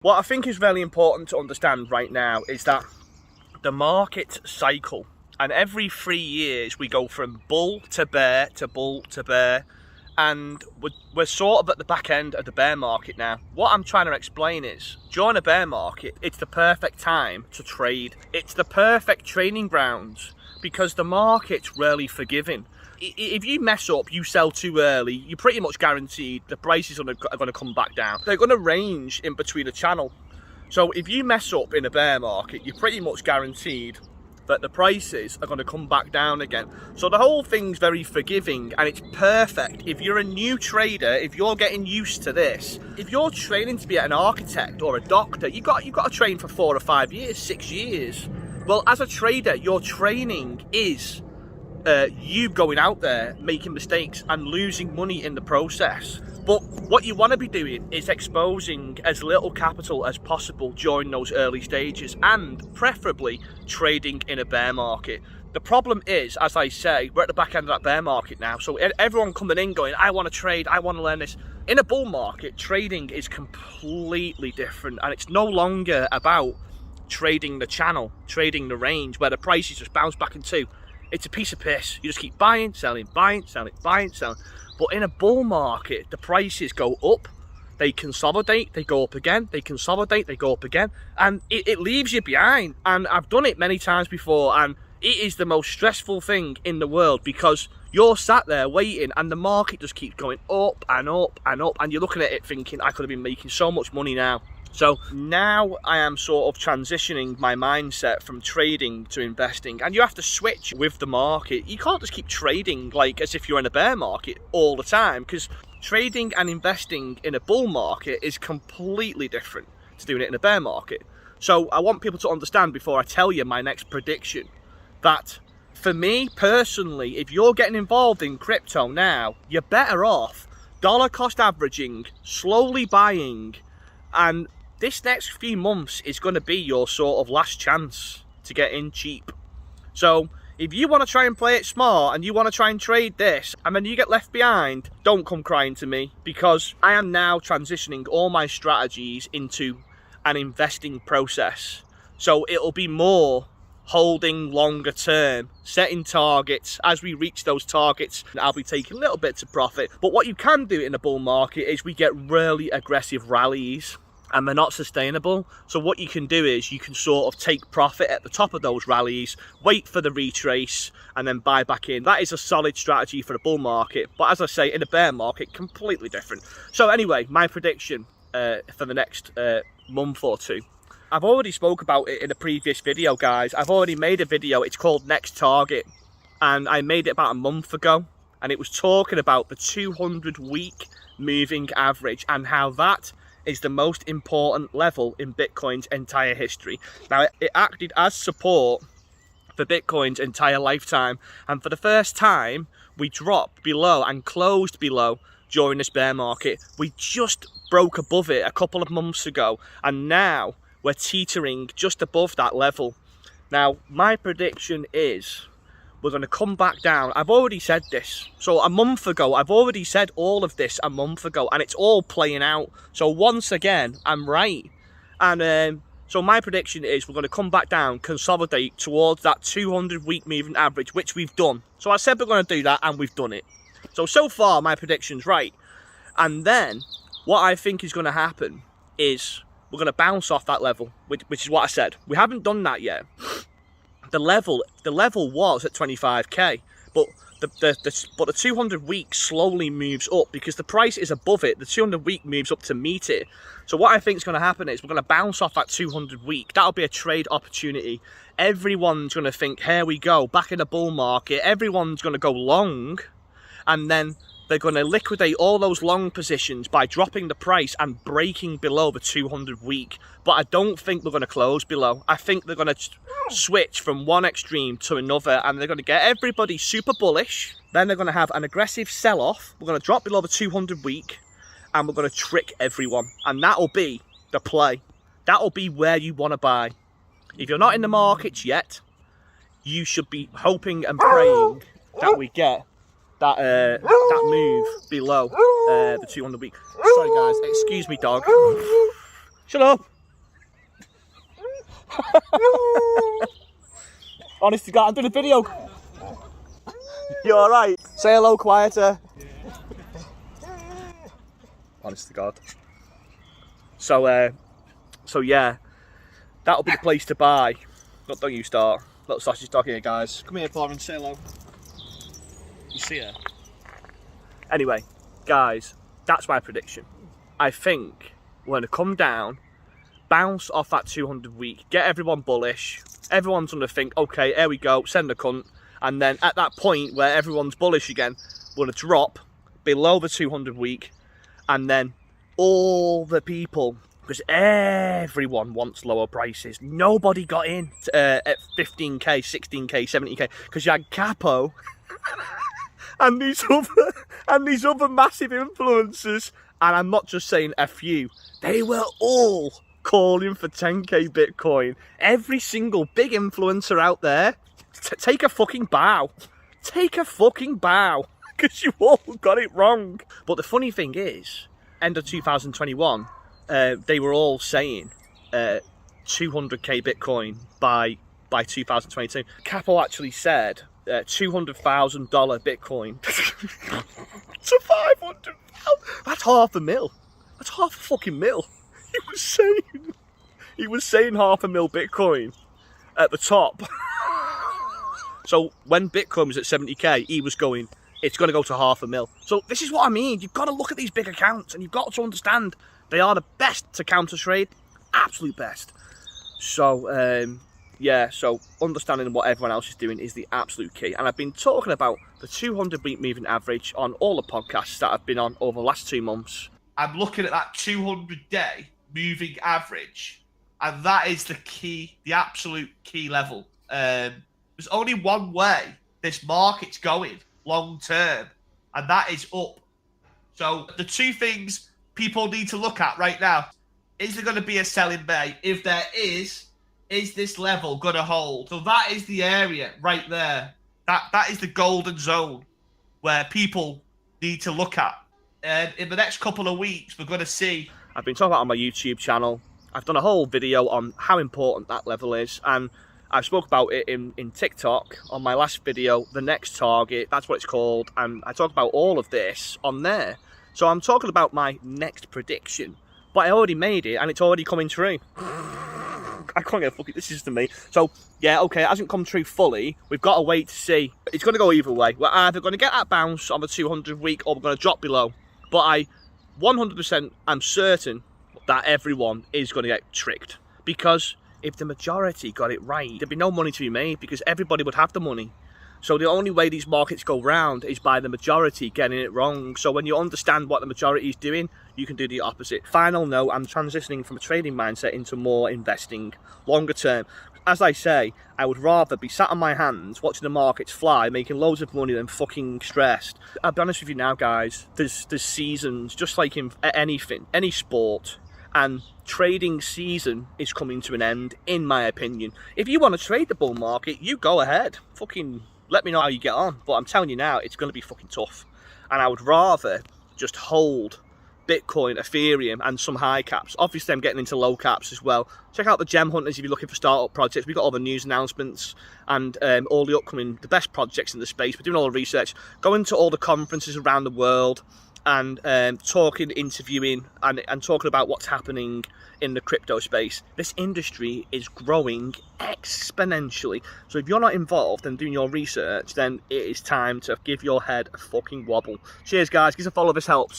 What I think is really important to understand right now is that the market cycle, and every 3 years we go from bull to bear to bull to bear, and we're sort of at the back end of the bear market now. What I'm trying to explain is, during a bear market, it's the perfect time to trade. It's the perfect training grounds because the market's really forgiving. If you mess up, you sell too early, you're pretty much guaranteed the prices are going to come back down. They're going to range in between a channel. So if you mess up in a bear market, you're pretty much guaranteed that the prices are going to come back down again. So the whole thing's very forgiving, and it's perfect if you're a new trader, if you're getting used to this. If you're training to be an architect or a doctor, you've got to train for 4 or 5 years, 6 years. Well, as a trader, your training is you going out there, making mistakes and losing money in the process. But what you want to be doing is exposing as little capital as possible during those early stages, and preferably trading in a bear market. The problem is, as I say, we're at the back end of that bear market now, so everyone coming in going, I want to trade, I want to learn this. In a bull market, trading is completely different, and it's no longer about trading the channel, trading the range, where the prices just bounce back into. It's a piece of piss. You just keep buying, selling, buying, selling, buying, selling. But in a bull market, the prices go up, they consolidate, they go up again, they consolidate, they go up again, and it leaves you behind. And I've done it many times before, and it is the most stressful thing in the world because you're sat there waiting and the market just keeps going up and up and up, and you're looking at it thinking, I could have been making so much money now. So now I am sort of transitioning my mindset from trading to investing, and you have to switch with the market. You can't just keep trading like as if you're in a bear market all the time, because trading and investing in a bull market is completely different to doing it in a bear market. So I want people to understand before I tell you my next prediction that for me personally, if you're getting involved in crypto now, you're better off dollar cost averaging, slowly buying, and this next few months is going to be your sort of last chance to get in cheap. So if you want to try and play it smart and you want to try and trade this and then you get left behind, don't come crying to me, because I am now transitioning all my strategies into an investing process. So it'll be more holding longer term, setting targets. As we reach those targets, I'll be taking little bits of profit. But what you can do in a bull market is we get really aggressive rallies, and they're not sustainable. So what you can do is you can sort of take profit at the top of those rallies, wait for the retrace, and then buy back in. That is a solid strategy for the bull market. But as I say, in a bear market, completely different. So anyway, my prediction for the next month or two. I've already spoke about it in a previous video, guys. I've already made a video. It's called Next Target, and I made it about a month ago, and it was talking about the 200-week moving average and how that is the most important level in Bitcoin's entire history. Now, it acted as support for Bitcoin's entire lifetime, and for the first time, we dropped below and closed below during this bear market. We just broke above it a couple of months ago, and now we're teetering just above that level. Now, my prediction is we're going to come back down. I've already said this. So a month ago, I've already said all of this a month ago, and it's all playing out. So once again, I'm right. And so my prediction is we're going to come back down, consolidate towards that 200-week moving average, which we've done. So I said we're going to do that, and we've done it. So far, my prediction's right. And then what I think is going to happen is we're going to bounce off that level, which is what I said. We haven't done that yet. The level was at 25k, but the 200-week slowly moves up because the price is above it. The 200-week moves up to meet it. So what I think is going to happen is we're going to bounce off that 200-week. That'll be a trade opportunity. Everyone's going to think, here we go, back in a bull market. Everyone's going to go long, and then they're going to liquidate all those long positions by dropping the price and breaking below the 200-week. But I don't think they're going to close below. I think they're going to switch from one extreme to another, and they're going to get everybody super bullish. Then they're going to have an aggressive sell-off. We're going to drop below the 200-week, and we're going to trick everyone. And that'll be the play. That'll be where you want to buy. If you're not in the markets yet, you should be hoping and praying that we get that move below the 200 week. Sorry guys, excuse me dog. Shut up. Honest to God, I'm doing a video. You alright? Say hello quieter. Honest to God. So yeah, that'll be the place to buy. Look, don't you start. Little sausage dog here, guys. Come here, Florence, say hello. You see her? Anyway, guys, that's my prediction. I think we're going to come down, bounce off that 200 week, get everyone bullish. Everyone's going to think, okay, here we go, send a cunt. And then at that point where everyone's bullish again, we're going to drop below the 200 week. And then all the people, because everyone wants lower prices. Nobody got in at 15k, 16k, 70k, because you had Capo and these other massive influencers. And I'm not just saying a few. They were all calling for 10k Bitcoin. Every single big influencer out there, take a fucking bow. Take a fucking bow. Because you all got it wrong. But the funny thing is, end of 2021, they were all saying 200k Bitcoin by 2022. Capo actually said $200,000 Bitcoin to 500,000. That's $500,000. That's half a fucking mil. He was saying $500,000 Bitcoin at the top. So when Bitcoin was at 70k, he was going, it's going to go to $500,000. So this is what I mean. You've got to look at these big accounts and you've got to understand they are the best to counter trade. Absolute best. So, yeah, so understanding what everyone else is doing is the absolute key. And I've been talking about the 200 week moving average on all the podcasts that I've been on over the last 2 months. I'm looking at that 200-day moving average, and that is the key, the absolute key level. There's only one way this market's going long term, and that is up. So the two things people need to look at right now, is there going to be a selling bay? If there is this level going to hold? So that is the area right there. That is the golden zone where people need to look at. And in the next couple of weeks, we're going to see. I've been talking about it on my YouTube channel. I've done a whole video on how important that level is, and I spoke about it in TikTok on my last video, the next target, that's what it's called, and I talk about all of this on there. So I'm talking about my next prediction, but I already made it and it's already coming true. I can't get a fucking, this is to me. So yeah, okay, it hasn't come true fully. We've got to wait to see. It's going to go either way. We're either going to get that bounce on the 200 week or we're going to drop below. But I 100% am certain that everyone is going to get tricked, because if the majority got it right, there'd be no money to be made because everybody would have the money. So the only way these markets go round is by the majority getting it wrong. So when you understand what the majority is doing, you can do the opposite. Final note, I'm transitioning from a trading mindset into more investing longer term. As I say, I would rather be sat on my hands watching the markets fly, making loads of money than fucking stressed. I'll be honest with you now, guys, there's seasons, just like in anything, any sport, and trading season is coming to an end, in my opinion. If you want to trade the bull market, you go ahead. Fucking let me know how you get on. But I'm telling you now, it's going to be fucking tough. And I would rather just hold Bitcoin, Ethereum, and some high caps. Obviously, I'm getting into low caps as well. Check out the Gem Hunters if you're looking for startup projects. We've got all the news announcements and all the upcoming, the best projects in the space. We're doing all the research, going to all the conferences around the world, and talking, interviewing, and talking about what's happening in the crypto space. This industry is growing exponentially. So if you're not involved and doing your research, then it is time to give your head a fucking wobble. Cheers, guys. Give us a follow if this helps.